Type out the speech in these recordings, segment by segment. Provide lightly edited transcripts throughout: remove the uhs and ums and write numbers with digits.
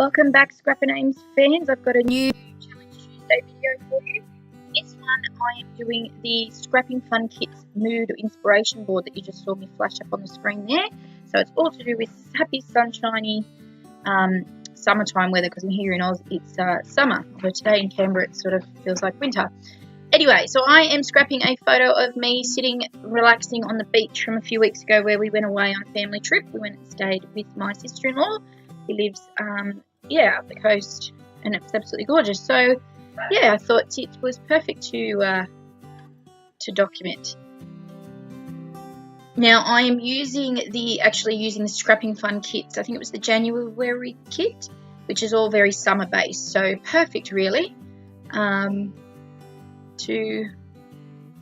Welcome back, Scrapper Names fans. I've got a new Challenge Tuesday video for you. This one I am doing the Scrapping Fun Kits Mood Inspiration Board that you just saw me flash up on the screen there. So it's all to do with happy, sunshiny summertime weather, because here in Oz it's summer, but today in Canberra it sort of feels like winter. Anyway, so I am scrapping a photo of me sitting relaxing on the beach from a few weeks ago where we went away on a family trip. We went and stayed with my sister-in-law. He lives up the coast, and it was absolutely gorgeous. So yeah, I thought it was perfect to document. Now I am using the Scrapping Fun kits. I think it was the January kit, which is all very summer based, so perfect really to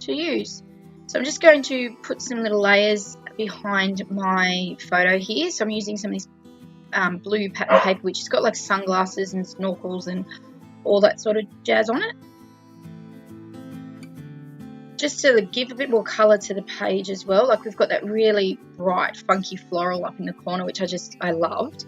use. So I'm just going to put some little layers behind my photo here. So I'm using some of this blue pattern paper, which has got like sunglasses and snorkels and all that sort of jazz on it, just to give a bit more colour to the page as well. Like we've got that really bright funky floral up in the corner, which I loved,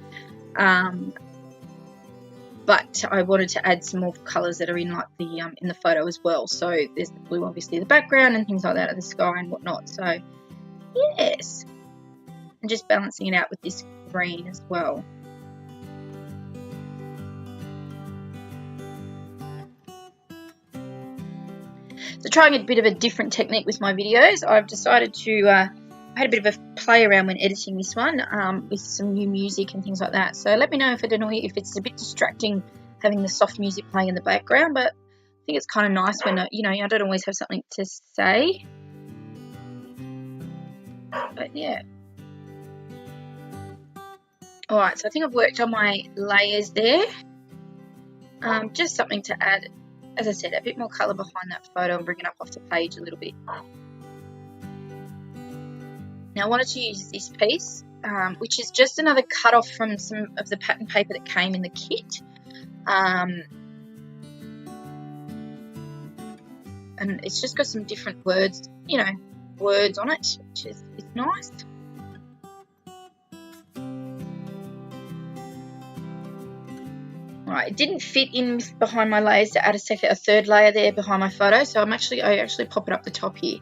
but I wanted to add some more colours that are in like the in the photo as well. So there's the blue, obviously the background and things like that of the sky and whatnot. So yes, and just balancing it out with this green as well. So trying a bit of a different technique with my videos, I've decided to I had a bit of a play around when editing this one with some new music and things like that. So let me know if if it's a bit distracting having the soft music playing in the background, but I think it's kind of nice when I don't always have something to say. But yeah. Alright, so I think I've worked on my layers there. Just something to add, as I said, a bit more colour behind that photo and bring it up off the page a little bit. Now I wanted to use this piece, which is just another cut off from some of the pattern paper that came in the kit. And it's just got some different words, words on it, which is nice. Right, it didn't fit in behind my layers to add a third layer there behind my photo, so I actually pop it up the top here.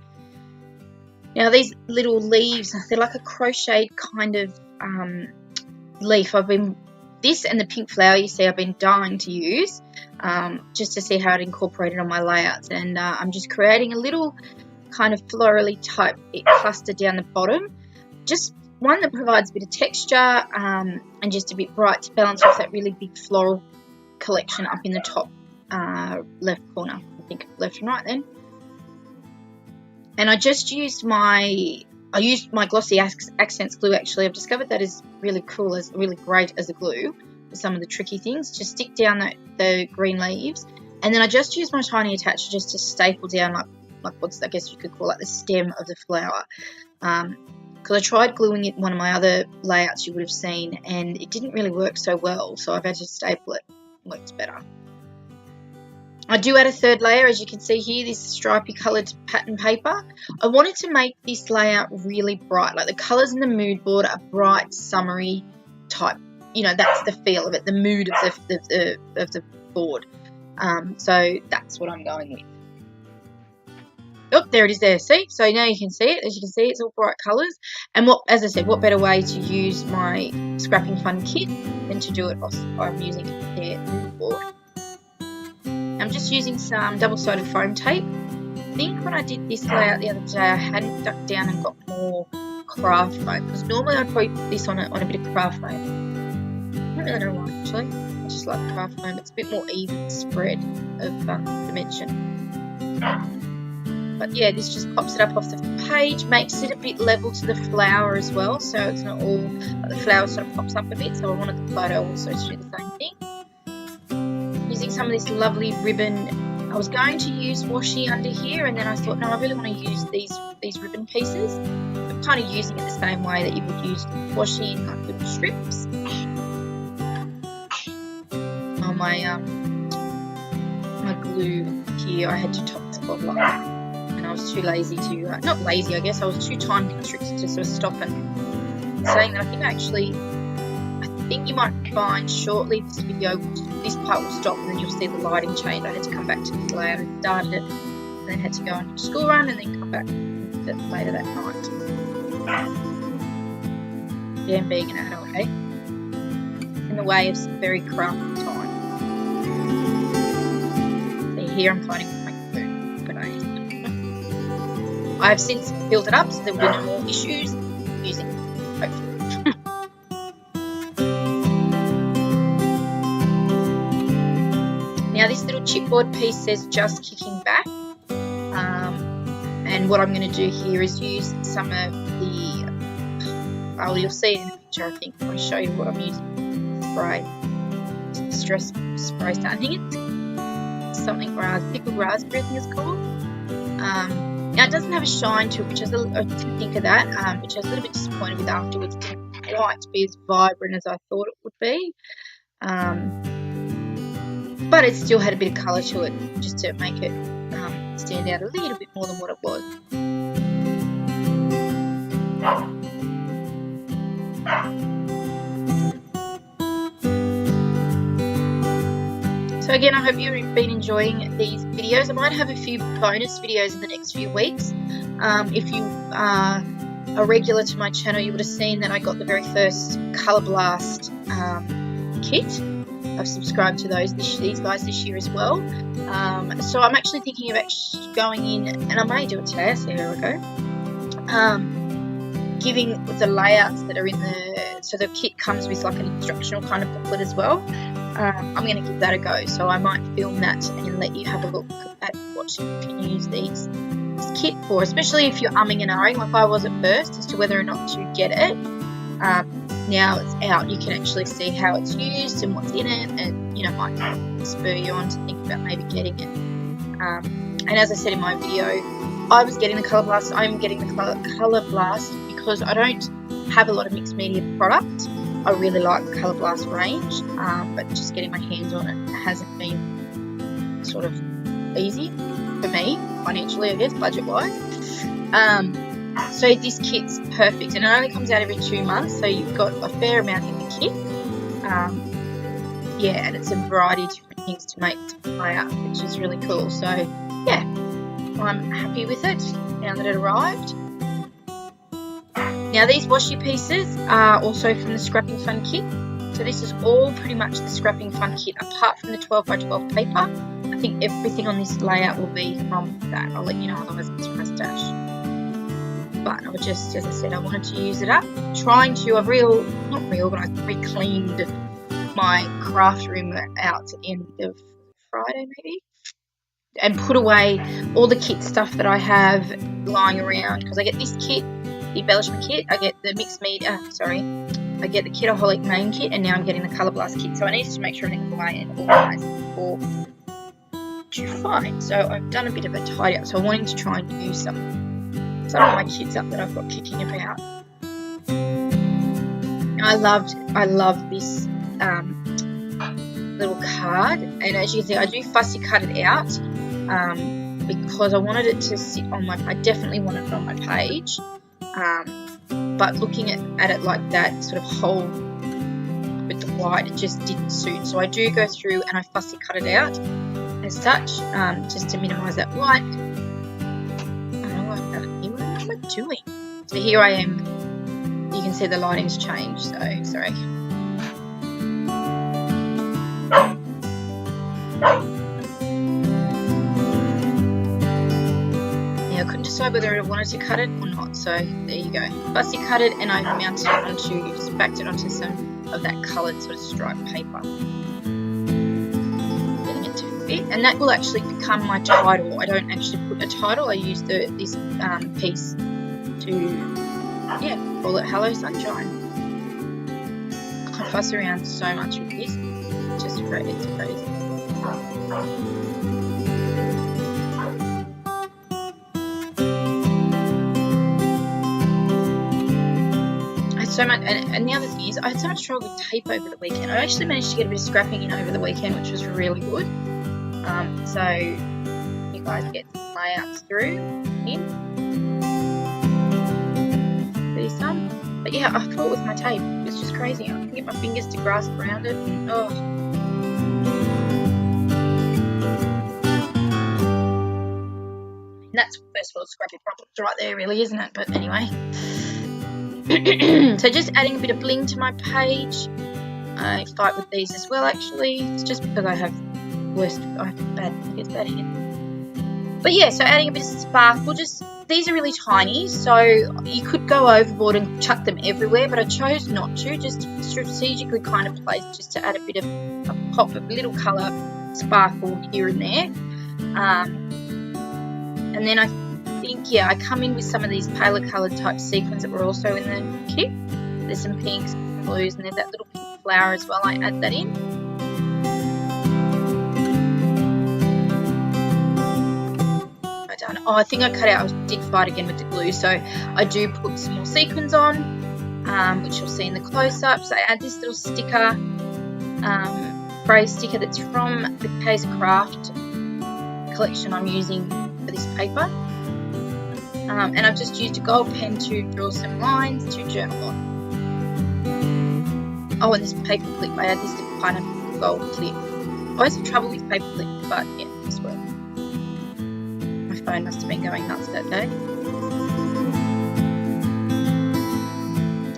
Now these little leaves, they're like a crocheted kind of leaf. This and the pink flower you see I've been dying to use just to see how it incorporated on my layouts, and I'm just creating a little kind of florally type cluster down the bottom, just one that provides a bit of texture and just a bit bright to balance off that really big floral collection up in the top left corner. I think left and right then. And I just used my glossy accents glue. Actually, I've discovered that is really cool, really great as a glue for some of the tricky things. Just stick down the green leaves, and then I just used my tiny attacher just to staple down like what's, I guess you could call like the stem of the flower. Because I tried gluing it one of my other layouts you would have seen, and it didn't really work so well, so I've had to staple it. It works better. I do add a third layer, as you can see here, this stripy coloured pattern paper. I wanted to make this layout really bright, like the colours in the mood board are bright, summery type. That's the feel of it, the mood of the board. So that's what I'm going with. Oh, there it is there. See? So now you can see it. As you can see, it's all bright colours. And as I said, what better way to use my Scrapping Fun kit than to do it by using their mood board. I'm just using some double-sided foam tape. I think when I did this layout the other day, I hadn't ducked down and got more craft foam, because normally I'd probably put this on a bit of craft foam. I don't really know why, actually. I just like craft foam. It's a bit more even spread of dimension. But yeah, this just pops it up off the page, makes it a bit level to the flower as well, so it's not all, the flower sort of pops up a bit, so I wanted the photo also to do the same thing. Using some of this lovely ribbon. I was going to use washi under here, and then I thought, no, I really want to use these ribbon pieces. I'm kind of using it the same way that you would use washi in like little strips. On my glue here, I had to top this bottle up. I was too lazy to, not lazy I guess, I was too time constricted to sort of stop and saying that. I think you might find shortly this video, this part will stop and then you'll see the lighting change. I had to come back to this layout and started it, and then had to go on a school run and then come back later that night. Yeah, and being an adult, hey? In the way of some very crafty time. So here I'm finding my food, but I have since filled it up so there will be no more issues using it, hopefully. Now this little chipboard piece says just kicking back, and what I'm going to do here is use some of the, you'll see in the picture I think, I'll show you what I'm using, spray, stress spray. I think it's something pickled raspberry I think it's called. Now it doesn't have a shine to it, which I didn't think of that, which I was a little bit disappointed with afterwards. It didn't quite be as vibrant as I thought it would be. But it still had a bit of colour to it, just to make it stand out a little bit more than what it was. So again, I hope you've been enjoying these videos. I might have a few bonus videos in the next few weeks. If you are a regular to my channel, you would have seen that I got the very first Colour Blast kit. I've subscribed to these guys this year as well. So I'm actually thinking of going in, and I may do it today, so here we go. Giving the layouts that are in so the kit comes with like an instructional kind of booklet as well. I'm going to give that a go, so I might film that and let you have a look at what you can use this kit for, especially if you're umming and ahhing like I was at first as to whether or not to get it. Now it's out, you can actually see how it's used and what's in it, and might spur you on to think about maybe getting it. And as I said in my video, I was getting the Colour Blast. I'm getting the Colour Blast because I don't have a lot of mixed media product. I really like the Colour Blast range, but just getting my hands on it hasn't been sort of easy for me financially, I guess, budget wise. So this kit's perfect, and it only comes out every 2 months, so you've got a fair amount in the kit. Yeah, and it's a variety of different things to make to play up, which is really cool. So yeah, I'm happy with it now that it arrived. Now these washi pieces are also from the Scrapping Fun kit. So this is all pretty much the Scrapping Fun kit, apart from the 12x12 paper. I think everything on this layout will be from that. I'll let you know, otherwise it's from a stash. But I was just, as I said, I wanted to use it up. I've re-cleaned my craft room out at the end of Friday maybe, and put away all the kit stuff that I have lying around, because I get this kit, the embellishment kit, I get the mixed media, I get the Kitaholic main kit, and now I'm getting the Colour Blast kit. So I needed to make sure everything's away and organised before to find. So I've done a bit of a tidy up. So I'm wanting to try and use some of my kits up that I've got kicking about. And I love this little card, and as you can see, I do fussy cut it out because I wanted it to sit on I definitely wanted it on my page, but looking at it like that sort of whole with the white, it just didn't suit. So I do go through and I fussy cut it out as such, just to minimise that white. What am I doing? So here I am. You can see the lighting's changed, so sorry. Now I couldn't decide whether I wanted to cut it or not, so there you go. Fussy cut it, and I mounted it just backed it onto some of that coloured sort of striped paper. Getting it to fit, and that will actually become my title. I don't actually put a title, I use this piece to, call it Hello Sunshine. I fuss around so much with this, it's just crazy, it's crazy. So much, and the other thing is, I had so much trouble with tape over the weekend. I actually managed to get a bit of scrapping in over the weekend, which was really good. So you guys get some layouts through in. See some? But yeah, I fought with my tape. It's just crazy. I can get my fingers to grasp around it. And, oh. And that's first world scrappy problems right there, really, isn't it? But anyway. So just adding a bit of bling to my page. I fight with these as well, actually. It's just because I have bad hair. But yeah, so adding a bit of sparkle. These are really tiny, so you could go overboard and chuck them everywhere, but I chose not to. Just strategically kind of placed, just to add a bit of a pop of little colour sparkle here and there. And then I think, yeah, I come in with some of these paler coloured type sequins that were also in the kit. There's some pinks, some blues, and there's that little pink flower as well. I add that in. I think I cut out, I did fight again with the glue, so I do put some more sequins on, which you'll see in the close-ups. I add this little sticker, phrase sticker that's from the Case Craft collection I'm using for this paper. And I've just used a gold pen to draw some lines to journal on. Oh, and this paper clip, I add this kind of gold clip. I always have trouble with paper clips, but yeah, this works. My phone must have been going nuts that day.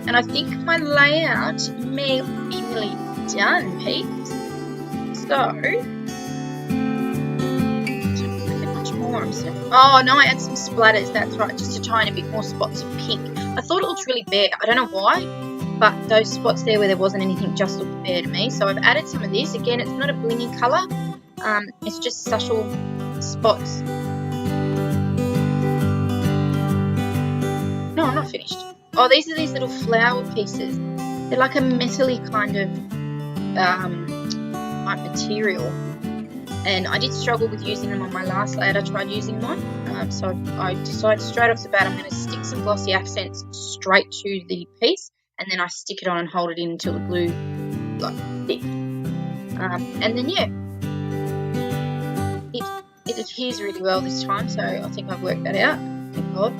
And I think my layout may be nearly done, peeps. So, oh no, I add some splatters, that's right, just a tiny bit more spots of pink. I thought it looked really bare, I don't know why, but those spots there where there wasn't anything just looked bare to me. So I've added some of this. Again, it's not a blingy colour, it's just subtle spots. No, I'm not finished. Oh, these are these little flower pieces. They're like a metally kind of like material. And I did struggle with using them on my last layout. I tried using one, so I decided straight off the bat I'm going to stick some glossy accents straight to the piece, and then I stick it on and hold it in until the glue like sticks. And then yeah, it adheres really well this time, so I think I've worked that out. Thank God.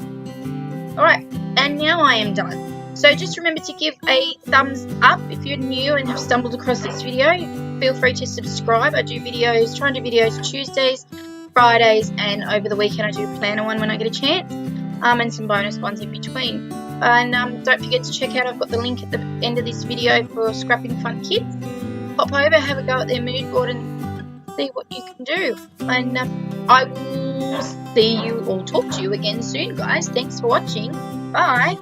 Alright, and now I am done. So just remember to give a thumbs up if you're new and have stumbled across this video. Feel free to subscribe. I do videos, try and do videos Tuesdays, Fridays, and over the weekend I do a planner one when I get a chance, and some bonus ones in between. And don't forget to check out, I've got the link at the end of this video for Scrapping Fun Kids. Pop over, have a go at their mood board and see what you can do. And I will see you or talk to you again soon, guys. Thanks for watching. Bye.